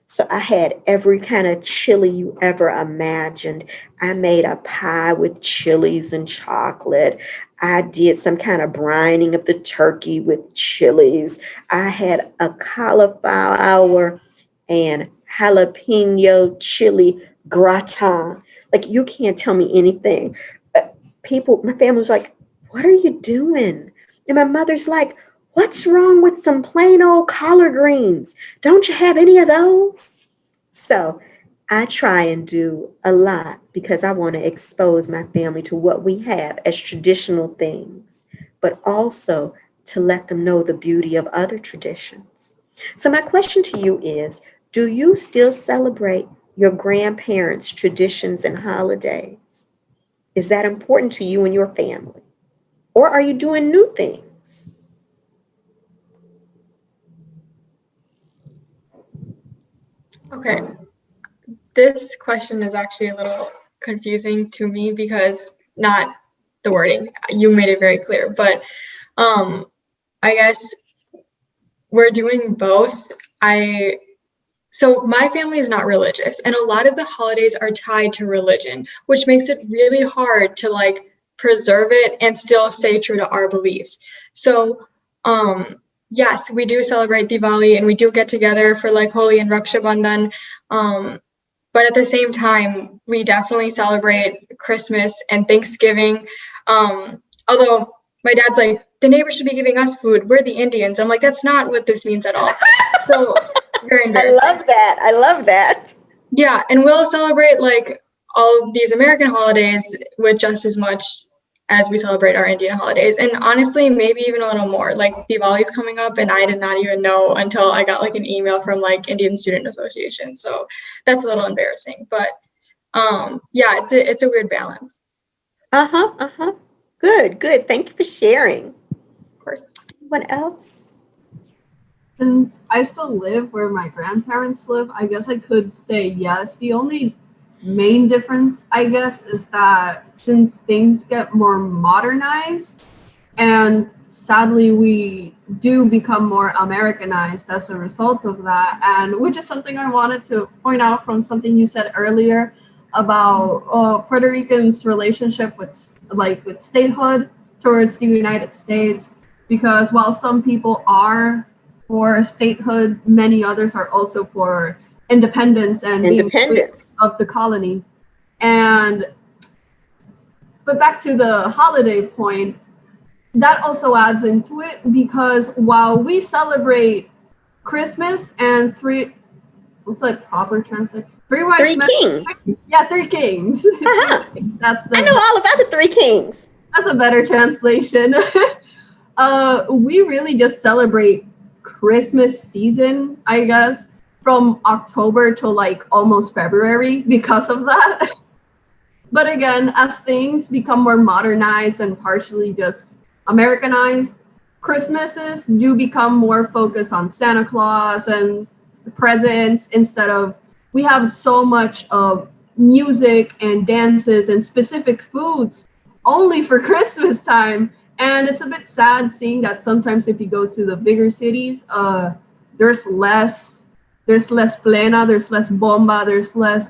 So I had every kind of chili you ever imagined. I made a pie with chilies and chocolate. I did some kind of brining of the turkey with chilies. I had a cauliflower and jalapeno chili gratin. Like, you can't tell me anything. My family was like, "What are you doing?" And my mother's like, "What's wrong with some plain old collard greens? Don't you have any of those?" So I try and do a lot because I want to expose my family to what we have as traditional things, but also to let them know the beauty of other traditions. So my question to you is, do you still celebrate your grandparents' traditions and holidays? Is that important to you and your family? Or are you doing new things? Okay, this question is actually a little confusing to me because not the wording, you made it very clear, but I guess we're doing both. So my family is not religious, and a lot of the holidays are tied to religion, which makes it really hard to like preserve it and still stay true to our beliefs. So yes, we do celebrate Diwali, and we do get together for like Holi and Raksha Bandhan. But at the same time, we definitely celebrate Christmas and Thanksgiving. Although my dad's like, the neighbors should be giving us food. We're the Indians. I'm like, that's not what this means at all. So very embarrassing. I love that. I love that. Yeah, and we'll celebrate like all of these American holidays with just as much as we celebrate our Indian holidays. And honestly, maybe even a little more. Like Diwali's coming up, and I did not even know until I got like an email from like Indian Student Association. So that's a little embarrassing. But yeah, it's a weird balance. Uh-huh, uh-huh. Good, good. Thank you for sharing. Of course. Anyone else? since I still live where my grandparents live, I guess I could say yes. The only main difference, I guess, is that since things get more modernized, and sadly we do become more Americanized as a result of that, and which is something I wanted to point out from something you said earlier about Puerto Ricans' relationship with statehood towards the United States, because while some people are for statehood, many others are also for independence and being free Independence. of the colony. And but back to the holiday point, that also adds into it, because while we celebrate Christmas and what's like proper translation? Three wise Three men. kings. Yeah, three kings. Uh-huh. That's I know all about the three kings. that's a better translation. We really just celebrate Christmas season, I guess, from October to like almost February because of that. But again, as things become more modernized and partially just Americanized, Christmases do become more focused on Santa Claus and the presents instead of, we have so much of music and dances and specific foods only for Christmas time. And it's a bit sad seeing that sometimes if you go to the bigger cities, there's less plena, there's less bomba, there's less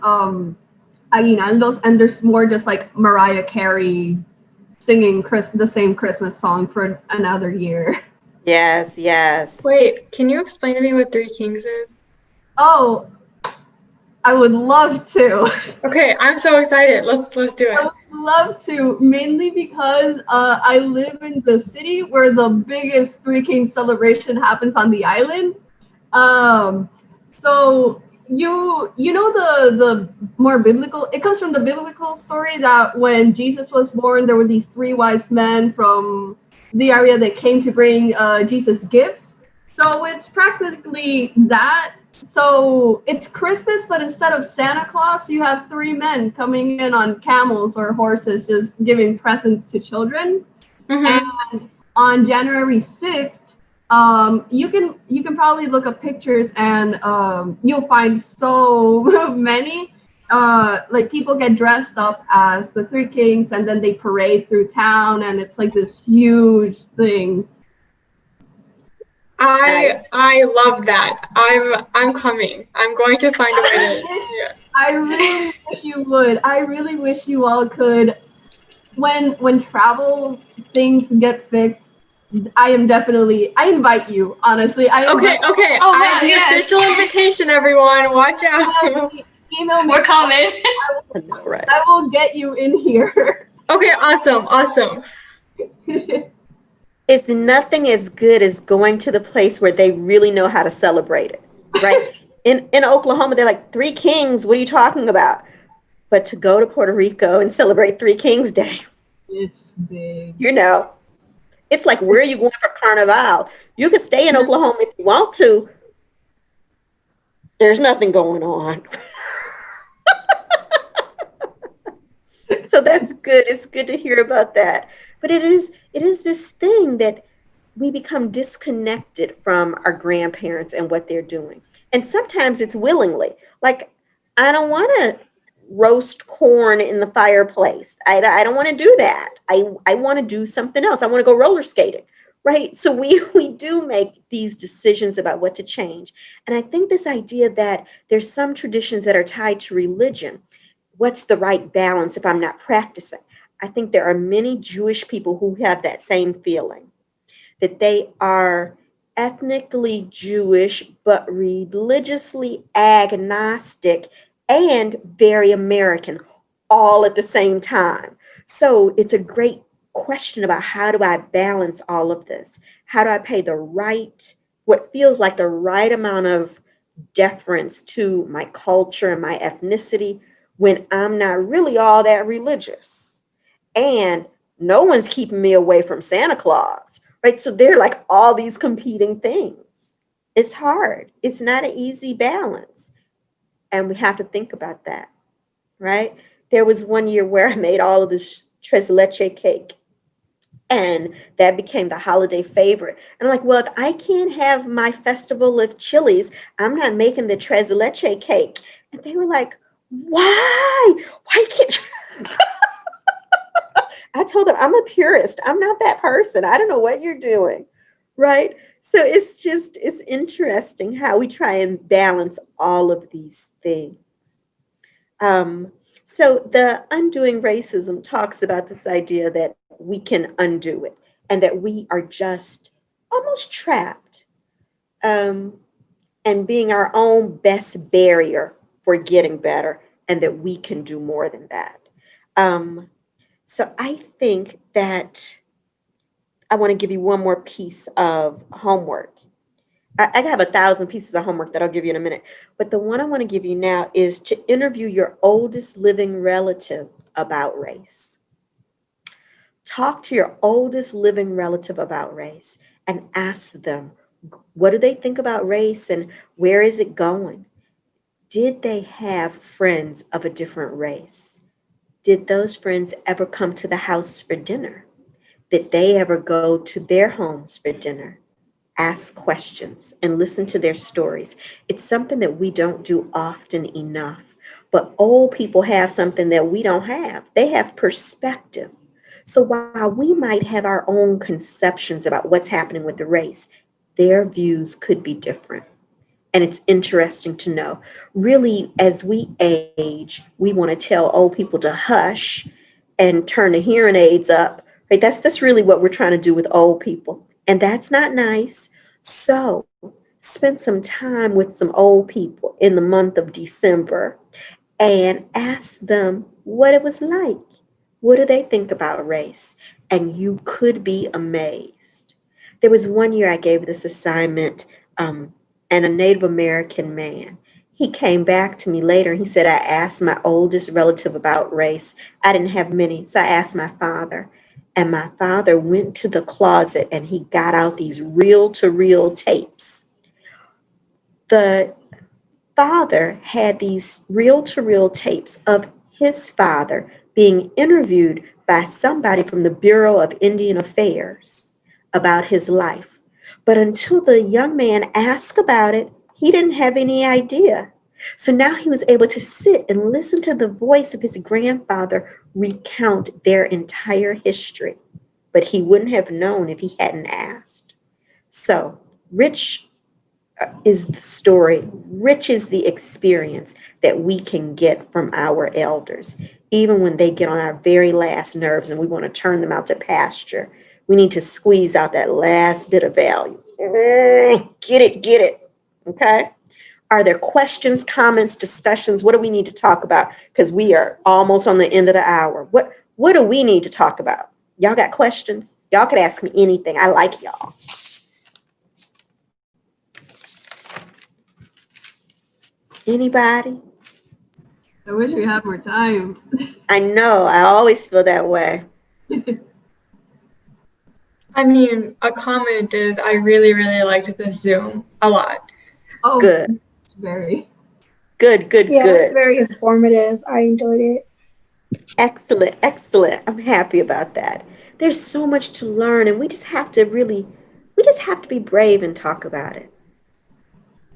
aguinaldos, and there's more just like Mariah Carey singing the same Christmas song for another year. Yes, yes. Wait, can you explain to me what Three Kings is? Oh, I would love to. Okay, I'm so excited. Let's do I it. would love to, mainly because I live in the city where the biggest Three Kings celebration happens on the island. So you know the more biblical, it comes from the biblical story that when Jesus was born, there were these three wise men from the area that came to bring Jesus gifts. So it's practically that. So it's Christmas, but instead of Santa Claus, you have three men coming in on camels or horses, just giving presents to children. Mm-hmm. And on January 6th, you can probably look up pictures, and you'll find so many. Like people get dressed up as the Three Kings, and then they parade through town, and it's like this huge thing. Nice. I love that. I'm coming. I'm going to find a way to. Yeah. I really wish you would. I really wish you all could. When travel things get fixed, I invite you, honestly. Okay. Oh, I wow, the yes. official invitation, everyone. Watch out. Email me. We're coming. I know, right? I will get you in here. Okay, awesome. It's nothing as good as going to the place where they really know how to celebrate it, right? In Oklahoma, they're like, Three Kings, what are you talking about? But to go to Puerto Rico and celebrate Three Kings Day, It's big. you know, it's like, where are you going for Carnival? You can stay in Oklahoma if you want to. There's nothing going on. So that's good. It's good to hear about that. But it is this thing that we become disconnected from our grandparents and what they're doing. And sometimes it's willingly. Like, I don't want to roast corn in the fireplace. I don't want to do that. I want to do something else. I want to go roller skating. Right. So we do make these decisions about what to change. And I think this idea that there's some traditions that are tied to religion. What's the right balance if I'm not practicing? I think there are many Jewish people who have that same feeling that they are ethnically Jewish, but religiously agnostic and very American all at the same time. So it's a great question about, how do I balance all of this? How do I pay what feels like the right amount of deference to my culture and my ethnicity when I'm not really all that religious? And no one's keeping me away from Santa Claus, right? So they're like all these competing things. It's hard. It's not an easy balance. And we have to think about that, right? There was one year where I made all of this tres leche cake. And that became the holiday favorite. And I'm like, well, if I can't have my festival of chilies, I'm not making the tres leche cake. And they were like, why? Why can't you? I told them, I'm a purist. I'm not that person. I don't know what you're doing. Right. So it's interesting how we try and balance all of these things. Um, so the undoing racism talks about this idea that we can undo it and that we are just almost trapped, um, and being our own best barrier for getting better, and that we can do more than that. Um, so I think that I want to give you one more piece of homework. I have 1,000 pieces of homework that I'll give you in a minute. But the one I want to give you now is to interview your oldest living relative about race. Talk to your oldest living relative about race and ask them, what do they think about race and where is it going? Did they have friends of a different race? Did those friends ever come to the house for dinner? Did they ever go to their homes for dinner? Ask questions and listen to their stories. It's something that we don't do often enough. But old people have something that we don't have. They have perspective. So while we might have our own conceptions about what's happening with the race, their views could be different. And it's interesting to know. Really, as we age, we want to tell old people to hush and turn the hearing aids up. Right? That's really what we're trying to do with old people. And that's not nice. So spend some time with some old people in the month of December and ask them what it was like. What do they think about race? And you could be amazed. There was one year I gave this assignment, and a Native American man. He came back to me later and he said, I asked my oldest relative about race. I didn't have many, so I asked my father. And my father went to the closet and he got out these reel to reel tapes. The father had these reel to reel tapes of his father being interviewed by somebody from the Bureau of Indian Affairs about his life. But until the young man asked about it, he didn't have any idea. So now he was able to sit and listen to the voice of his grandfather recount their entire history. But he wouldn't have known if he hadn't asked. So, rich is the story, rich is the experience that we can get from our elders, even when they get on our very last nerves and we want to turn them out to pasture. We need to squeeze out that last bit of value. Get it, get it. Okay? Are there questions, comments, discussions? What do we need to talk about? Because we are almost on the end of the hour. What do we need to talk about? Y'all got questions? Y'all could ask me anything. I like y'all. Anybody? I wish we had more time. I know. I always feel that way. I mean, a comment is I really, really liked this Zoom a lot. Oh, Good. very. Good, Yeah, good. it's very informative. I enjoyed it. Excellent, excellent. I'm happy about that. There's so much to learn, and we just have to be brave and talk about it.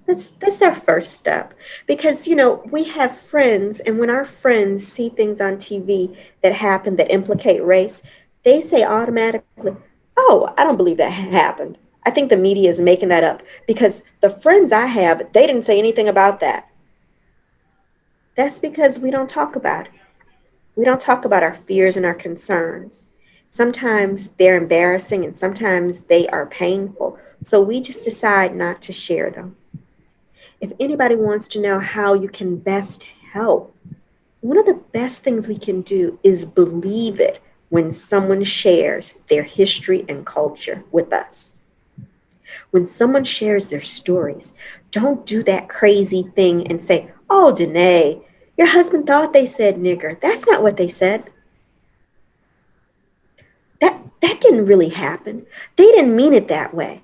That's our first step. Because, we have friends, and when our friends see things on TV that happen that implicate race, they say automatically, oh, I don't believe that happened. I think the media is making that up because the friends I have, they didn't say anything about that. That's because we don't talk about it. We don't talk about our fears and our concerns. Sometimes they're embarrassing and sometimes they are painful. So we just decide not to share them. If anybody wants to know how you can best help, one of the best things we can do is believe it when someone shares their history and culture with us. When someone shares their stories, don't do that crazy thing and say, oh, Danné, your husband thought they said nigger. That's not what they said. That didn't really happen. They didn't mean it that way.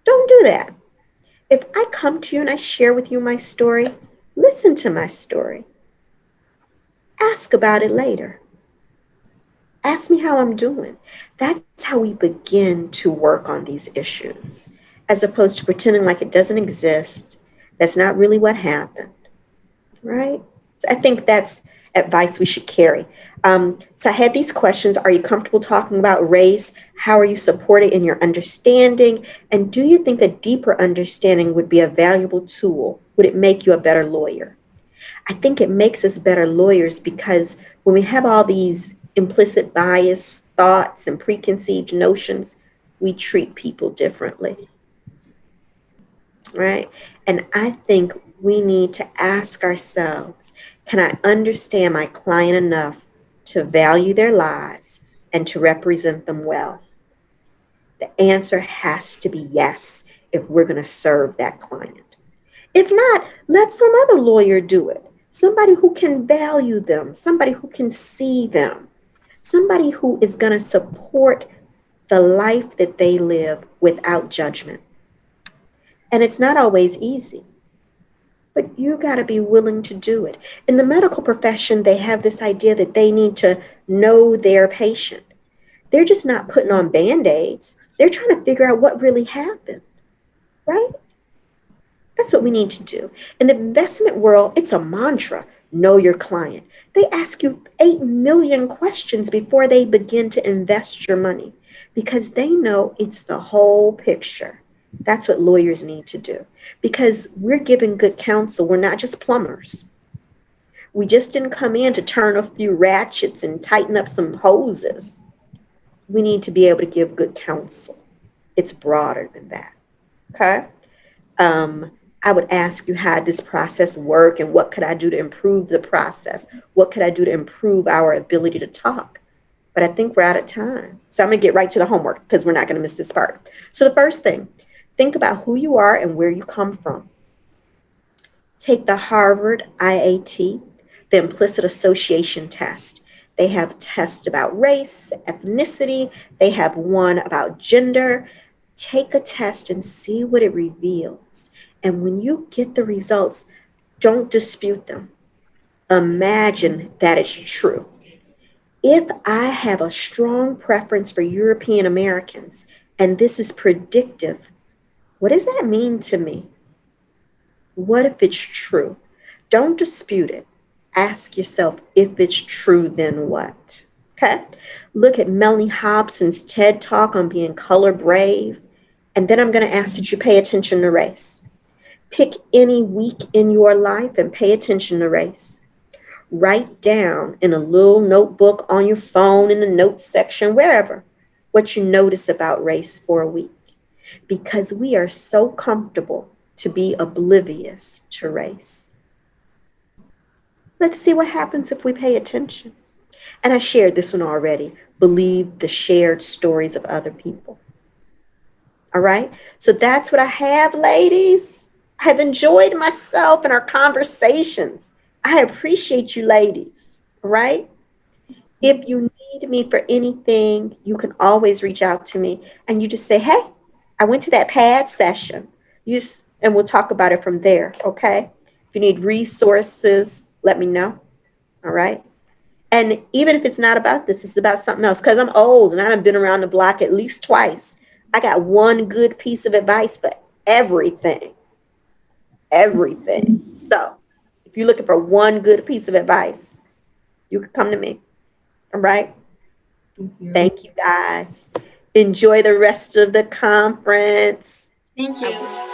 Don't do that. If I come to you and I share with you my story, listen to my story. Ask about it later. Ask me how I'm doing. That's how we begin to work on these issues, as opposed to pretending like it doesn't exist. That's not really what happened, right? So I think that's advice we should carry. So I had these questions. Are you comfortable talking about race? How are you supported in your understanding? And do you think a deeper understanding would be a valuable tool? Would it make you a better lawyer? I think it makes us better lawyers because when we have all these implicit bias thoughts and preconceived notions, we treat people differently, right? And I think we need to ask ourselves, can I understand my client enough to value their lives and to represent them well? The answer has to be yes if we're going to serve that client. If not, let some other lawyer do it. Somebody who can value them, somebody who can see them, somebody who is going to support the life that they live without judgment. And it's not always easy, but you got to be willing to do it. In the medical profession, they have this idea that they need to know their patient. They're just not putting on band aids, they're trying to figure out what really happened, right? That's what we need to do. In the investment world, it's a mantra, know your client. They ask you 8 million questions before they begin to invest your money because they know it's the whole picture. That's what lawyers need to do because we're giving good counsel. We're not just plumbers. We just didn't come in to turn a few ratchets and tighten up some hoses. We need to be able to give good counsel. It's broader than that. Okay? I would ask you how this process work and what could I do to improve the process? What could I do to improve our ability to talk? But I think we're out of time. So I'm going to get right to the homework because we're not going to miss this part. So the first thing, think about who you are and where you come from. Take the Harvard IAT, the implicit association test. They have tests about race, ethnicity. They have one about gender. Take a test and see what it reveals. And when you get the results, don't dispute them. Imagine that it's true. If I have a strong preference for European Americans and this is predictive, what does that mean to me? What if it's true? Don't dispute it. Ask yourself, if it's true, then what? Okay? Look at Melanie Hobson's TED Talk on being color brave. And then I'm going to ask that you pay attention to race. Pick any week in your life and pay attention to race. Write down in a little notebook on your phone, in the notes section, wherever, what you notice about race for a week. Because we are so comfortable to be oblivious to race. Let's see what happens if we pay attention. And I shared this one already. Believe the shared stories of other people. All right. So that's what I have, ladies. I have enjoyed myself and our conversations. I appreciate you, ladies. All right. If you need me for anything, you can always reach out to me and you just say, hey, I went to that pad session. And we'll talk about it from there. Okay. If you need resources, let me know. All right. And even if it's not about this, it's about something else. Because I'm old and I've been around the block at least twice. I got one good piece of advice for everything. Everything. So if you're looking for one good piece of advice, you can come to me. All right. Thank you guys. Enjoy the rest of the conference. Thank you.